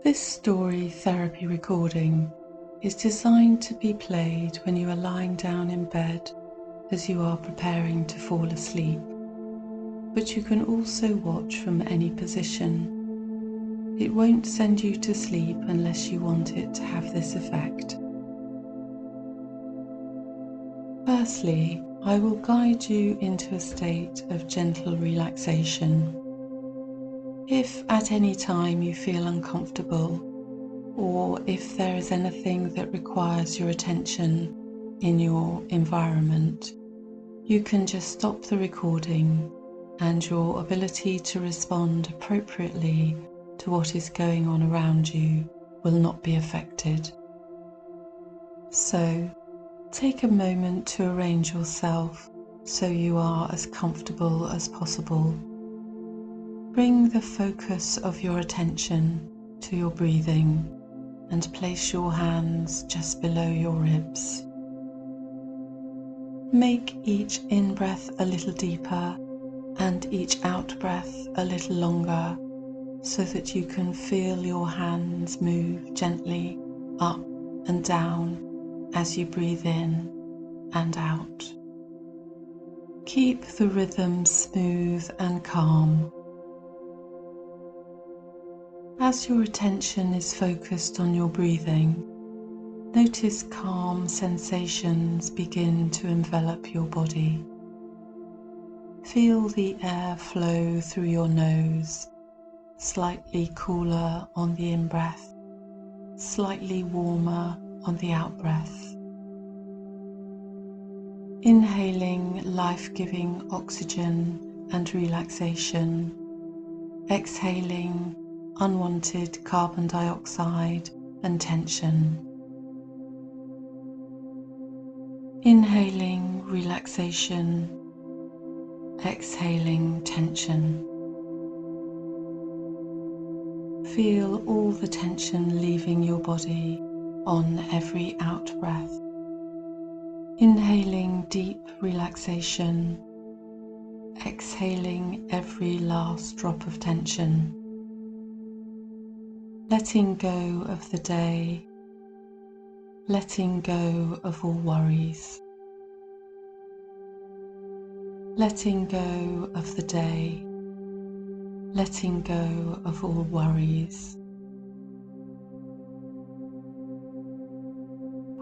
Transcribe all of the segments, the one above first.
This story therapy recording is designed to be played when you are lying down in bed as you are preparing to fall asleep, but you can also watch from any position. It won't send you to sleep unless you want it to have this effect. Firstly, I will guide you into a state of gentle relaxation. If at any time you feel uncomfortable, or if there is anything that requires your attention in your environment, you can just stop the recording and your ability to respond appropriately to what is going on around you will not be affected. So, take a moment to arrange yourself so you are as comfortable as possible. Bring the focus of your attention to your breathing and place your hands just below your ribs. Make each in-breath a little deeper and each out-breath a little longer so that you can feel your hands move gently up and down as you breathe in and out. Keep the rhythm smooth and calm. As your attention is focused on your breathing, notice calm sensations begin to envelop your body. Feel the air flow through your nose, slightly cooler on the in-breath, slightly warmer on the out-breath. Inhaling life-giving oxygen and relaxation, exhaling unwanted carbon dioxide and tension. Inhaling relaxation, exhaling tension. Feel all the tension leaving your body on every out-breath. Inhaling deep relaxation, exhaling every last drop of tension. Letting go of the day, letting go of all worries. Letting go of the day, letting go of all worries.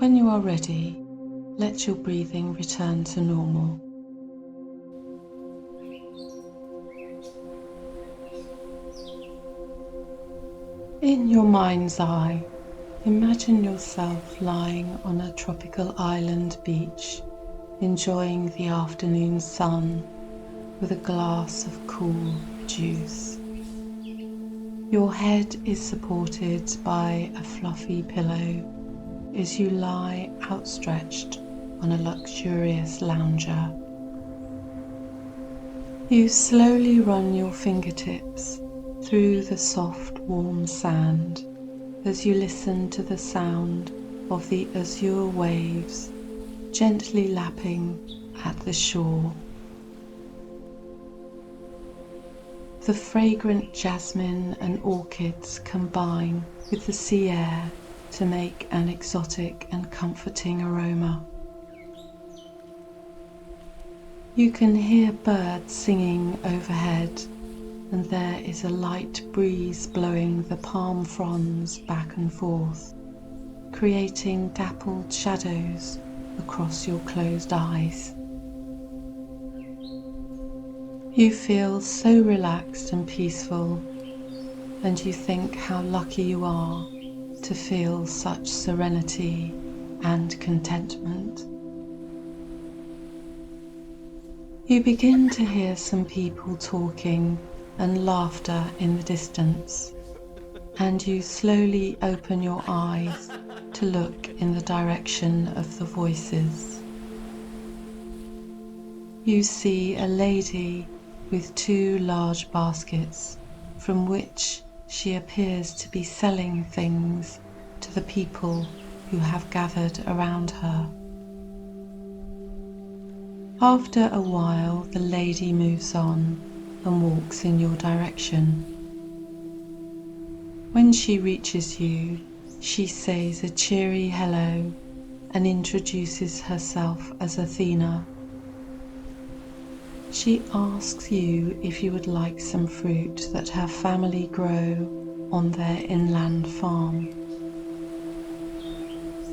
When you are ready, let your breathing return to normal. In your mind's eye, imagine yourself lying on a tropical island beach, enjoying the afternoon sun with a glass of cool juice. Your head is supported by a fluffy pillow as you lie outstretched on a luxurious lounger. You slowly run your fingertips through the soft, warm sand as you listen to the sound of the azure waves gently lapping at the shore. The fragrant jasmine and orchids combine with the sea air to make an exotic and comforting aroma. You can hear birds singing overhead, and there is a light breeze blowing the palm fronds back and forth, creating dappled shadows across your closed eyes. You feel so relaxed and peaceful, and you think how lucky you are to feel such serenity and contentment. You begin to hear some people talking and laughter in the distance, and you slowly open your eyes to look in the direction of the voices. You see a lady with two large baskets from which she appears to be selling things to the people who have gathered around her. After a while, the lady moves on and walks in your direction. When she reaches you, she says a cheery hello and introduces herself as Athena. She asks you if you would like some fruit that her family grow on their inland farm.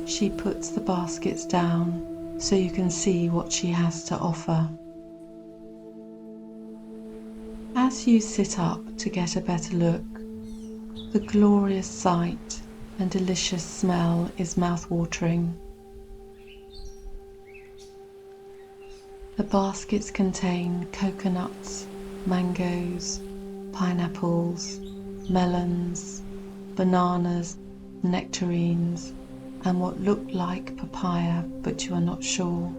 She puts the baskets down so you can see what she has to offer. As you sit up to get a better look, the glorious sight and delicious smell is mouth-watering. The baskets contain coconuts, mangoes, pineapples, melons, bananas, nectarines, and what look like papaya, but you are not sure.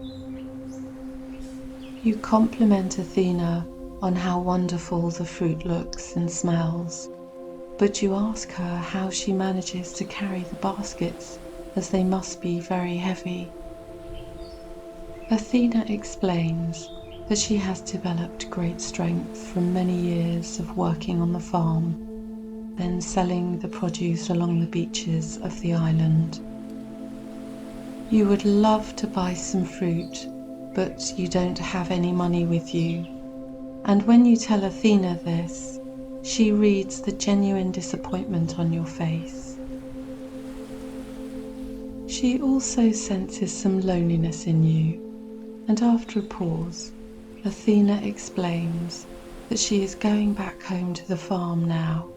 You compliment Athena on how wonderful the fruit looks and smells, but you ask her how she manages to carry the baskets, as they must be very heavy. Athena explains that she has developed great strength from many years of working on the farm, then selling the produce along the beaches of the island. You would love to buy some fruit, but you don't have any money with you. And when you tell Athena this, she reads the genuine disappointment on your face. She also senses some loneliness in you, and after a pause, Athena explains that she is going back home to the farm now,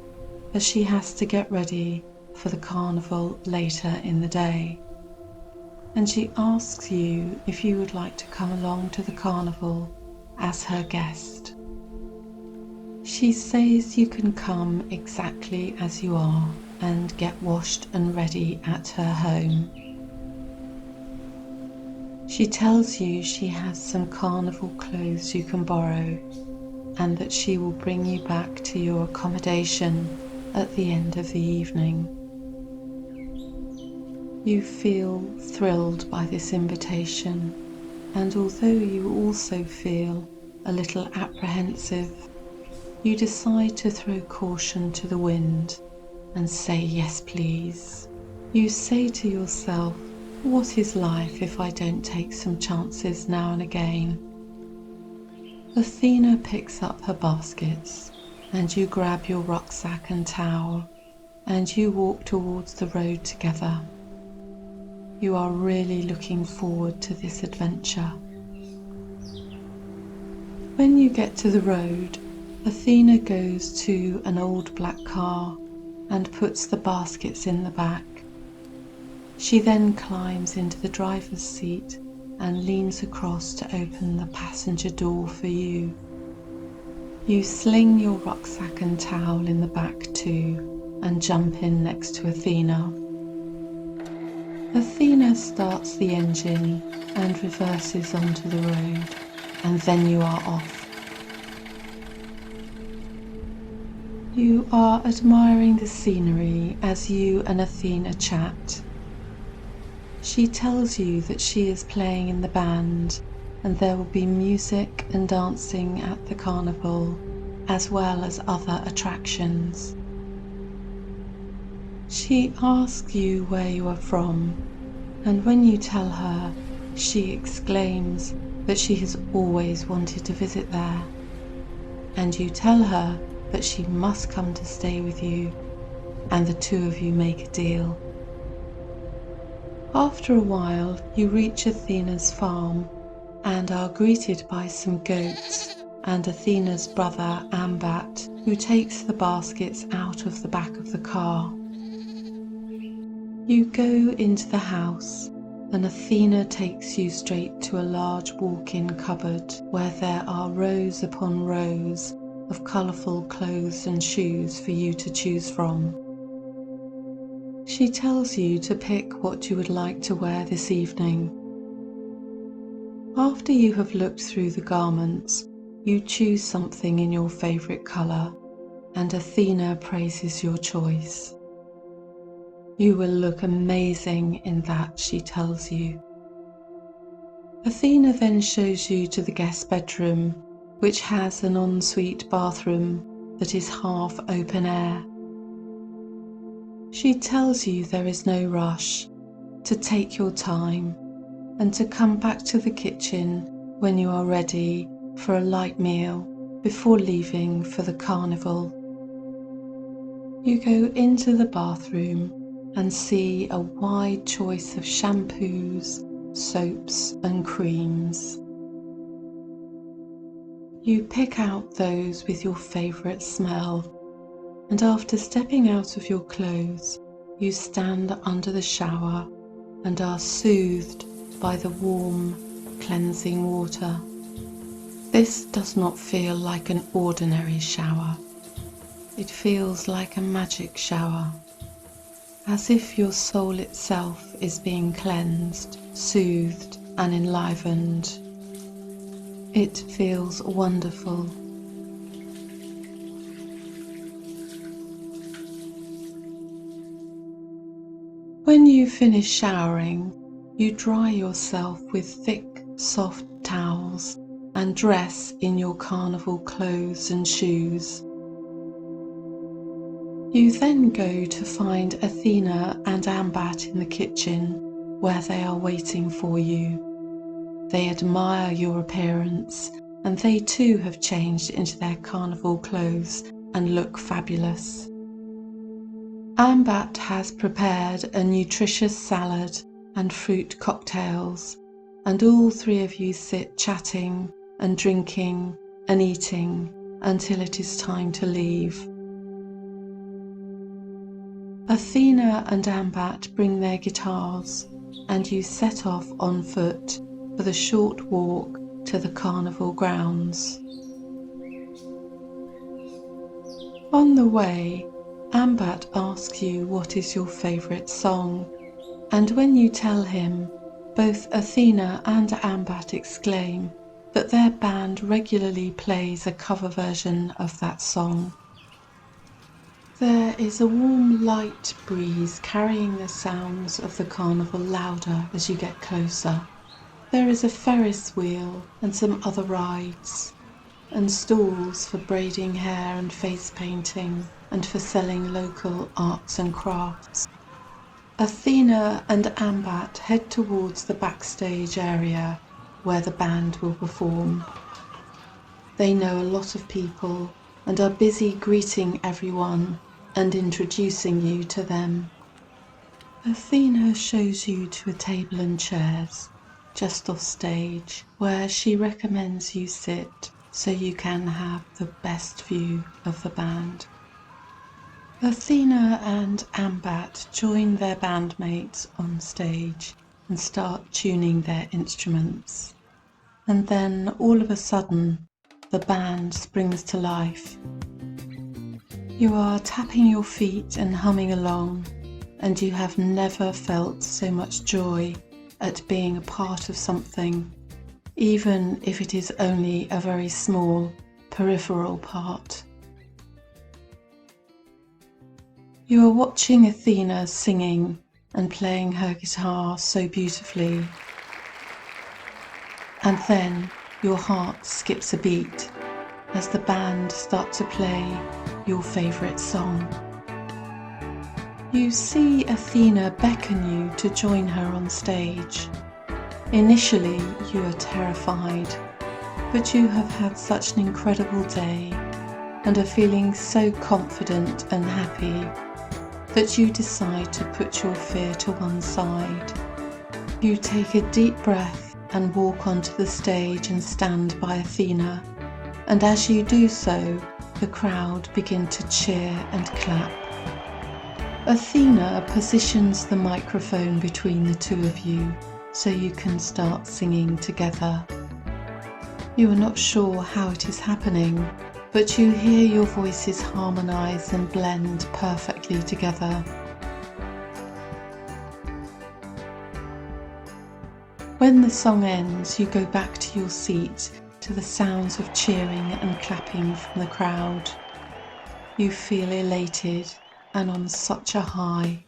as she has to get ready for the carnival later in the day. And she asks you if you would like to come along to the carnival as her guest. She says you can come exactly as you are and get washed and ready at her home. She tells you she has some carnival clothes you can borrow and that she will bring you back to your accommodation at the end of the evening. You feel thrilled by this invitation, and although you also feel a little apprehensive, you decide to throw caution to the wind and say yes please. You say to yourself, what is life if I don't take some chances now and again? Athena picks up her baskets and you grab your rucksack and towel and you walk towards the road together. You are really looking forward to this adventure. When you get to the road, Athena goes to an old black car and puts the baskets in the back. She then climbs into the driver's seat and leans across to open the passenger door for you. You sling your rucksack and towel in the back too and jump in next to Athena. Athena starts the engine and reverses onto the road, and then you are off. You are admiring the scenery as you and Athena chat. She tells you that she is playing in the band and there will be music and dancing at the carnival, as well as other attractions. She asks you where you are from, and when you tell her, she exclaims that she has always wanted to visit there. And you tell her that she must come to stay with you, and the two of you make a deal. After a while, you reach Athena's farm and are greeted by some goats and Athena's brother Ambat, who takes the baskets out of the back of the car. You go into the house and Athena takes you straight to a large walk-in cupboard where there are rows upon rows of colourful clothes and shoes for you to choose from. She tells you to pick what you would like to wear this evening. After you have looked through the garments, you choose something in your favourite colour, and Athena praises your choice. You will look amazing in that, she tells you. Athena then shows you to the guest bedroom, which has an ensuite bathroom that is half open air. She tells you there is no rush, to take your time and to come back to the kitchen when you are ready for a light meal before leaving for the carnival. You go into the bathroom and see a wide choice of shampoos, soaps and creams. You pick out those with your favourite smell, and after stepping out of your clothes, you stand under the shower and are soothed by the warm, cleansing water. This does not feel like an ordinary shower. It feels like a magic shower, as if your soul itself is being cleansed, soothed and enlivened. It feels wonderful. When you finish showering, you dry yourself with thick, soft towels and dress in your carnival clothes and shoes. You then go to find Athena and Ambat in the kitchen, where they are waiting for you. They admire your appearance, and they too have changed into their carnival clothes and look fabulous. Ambat has prepared a nutritious salad and fruit cocktails, and all three of you sit chatting and drinking and eating until it is time to leave. Athena and Ambat bring their guitars, and you set off on foot for the short walk to the carnival grounds. On the way, Ambat asks you what is your favourite song, and when you tell him, both Athena and Ambat exclaim that their band regularly plays a cover version of that song. There is a warm, light breeze carrying the sounds of the carnival louder as you get closer. There is a Ferris wheel and some other rides, and stalls for braiding hair and face painting, and for selling local arts and crafts. Athena and Ambat head towards the backstage area where the band will perform. They know a lot of people and are busy greeting everyone and introducing you to them. Athena shows you to a table and chairs just off stage, where she recommends you sit so you can have the best view of the band. Athena and Ambat join their bandmates on stage and start tuning their instruments. And then all of a sudden, the band springs to life. You are tapping your feet and humming along, and you have never felt so much joy at being a part of something, even if it is only a very small, peripheral part. You are watching Athena singing and playing her guitar so beautifully, and then your heart skips a beat as the band start to play your favourite song. You see Athena beckon you to join her on stage. Initially you are terrified, but you have had such an incredible day and are feeling so confident and happy that you decide to put your fear to one side. You take a deep breath and walk onto the stage and stand by Athena, and as you do so, the crowd begin to cheer and clap. Athena positions the microphone between the two of you so you can start singing together. You are not sure how it is happening, but you hear your voices harmonise and blend perfectly together. When the song ends, you go back to your seat to the sounds of cheering and clapping from the crowd. You feel elated and on such a high.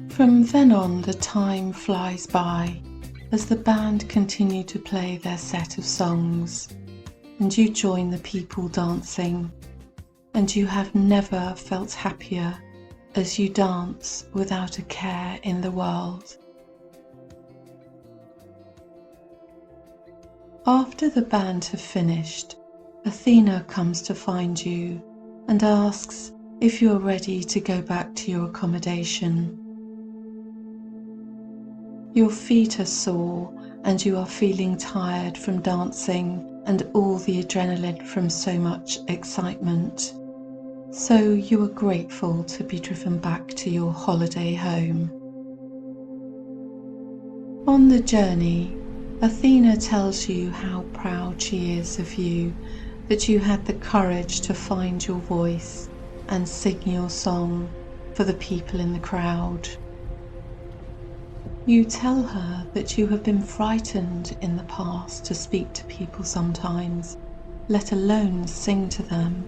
From then on, the time flies by as the band continue to play their set of songs, and you join the people dancing, and you have never felt happier as you dance without a care in the world. After the band have finished, Athena comes to find you and asks if you are ready to go back to your accommodation. Your feet are sore and you are feeling tired from dancing and all the adrenaline from so much excitement. So you are grateful to be driven back to your holiday home. On the journey, Athena tells you how proud she is of you, that you had the courage to find your voice and sing your song for the people in the crowd. You tell her that you have been frightened in the past to speak to people sometimes, let alone sing to them.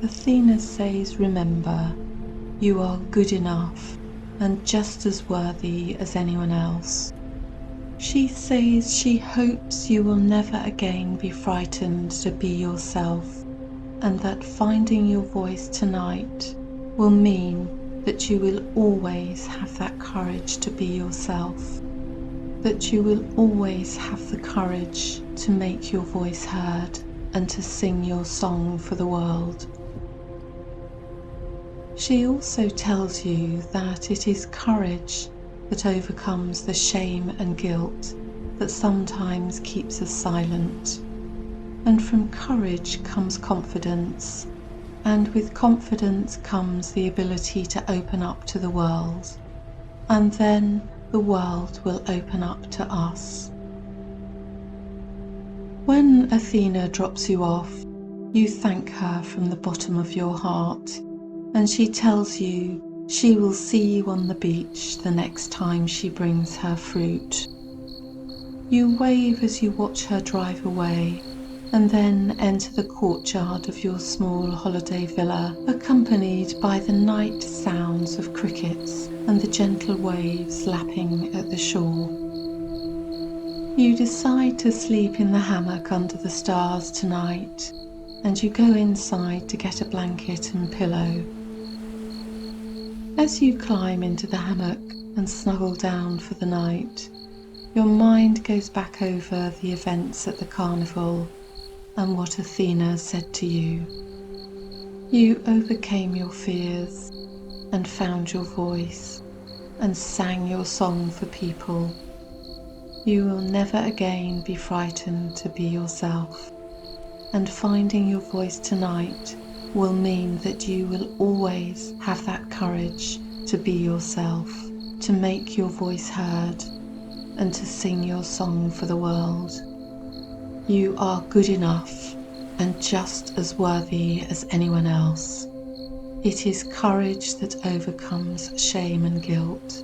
Athena says, remember, you are good enough and just as worthy as anyone else. She says she hopes you will never again be frightened to be yourself, and that finding your voice tonight will mean that you will always have that courage to be yourself, that you will always have the courage to make your voice heard and to sing your song for the world. She also tells you that it is courage that overcomes the shame and guilt that sometimes keeps us silent. And from courage comes confidence, and with confidence comes the ability to open up to the world, and then the world will open up to us. When Athena drops you off, you thank her from the bottom of your heart, and she tells you she will see you on the beach the next time she brings her fruit. You wave as you watch her drive away, and then enter the courtyard of your small holiday villa, accompanied by the night sounds of crickets and the gentle waves lapping at the shore. You decide to sleep in the hammock under the stars tonight, and you go inside to get a blanket and pillow. As you climb into the hammock and snuggle down for the night, your mind goes back over the events at the carnival and what Athena said to you. You overcame your fears and found your voice and sang your song for people. You will never again be frightened to be yourself, and finding your voice tonight will mean that you will always have that courage to be yourself, to make your voice heard, and to sing your song for the world. You are good enough and just as worthy as anyone else. It is courage that overcomes shame and guilt.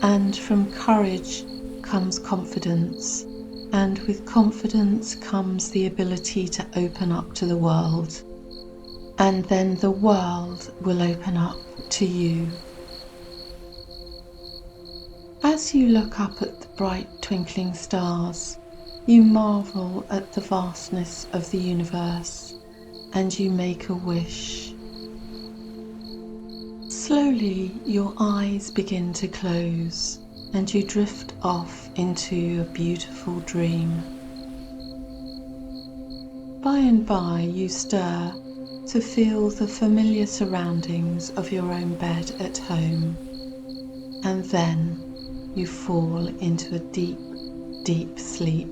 And from courage comes confidence, and with confidence comes the ability to open up to the world. And then the world will open up to you. As you look up at the bright twinkling stars, you marvel at the vastness of the universe, and you make a wish. Slowly your eyes begin to close, and you drift off into a beautiful dream. By and by you stir to feel the familiar surroundings of your own bed at home, and then you fall into a deep, deep sleep.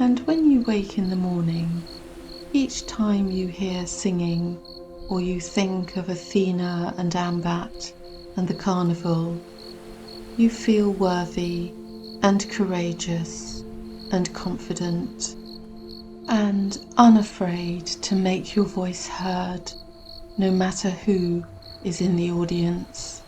And when you wake in the morning, each time you hear singing or you think of Athena and Ambat and the carnival, you feel worthy and courageous and confident and unafraid to make your voice heard, no matter who is in the audience.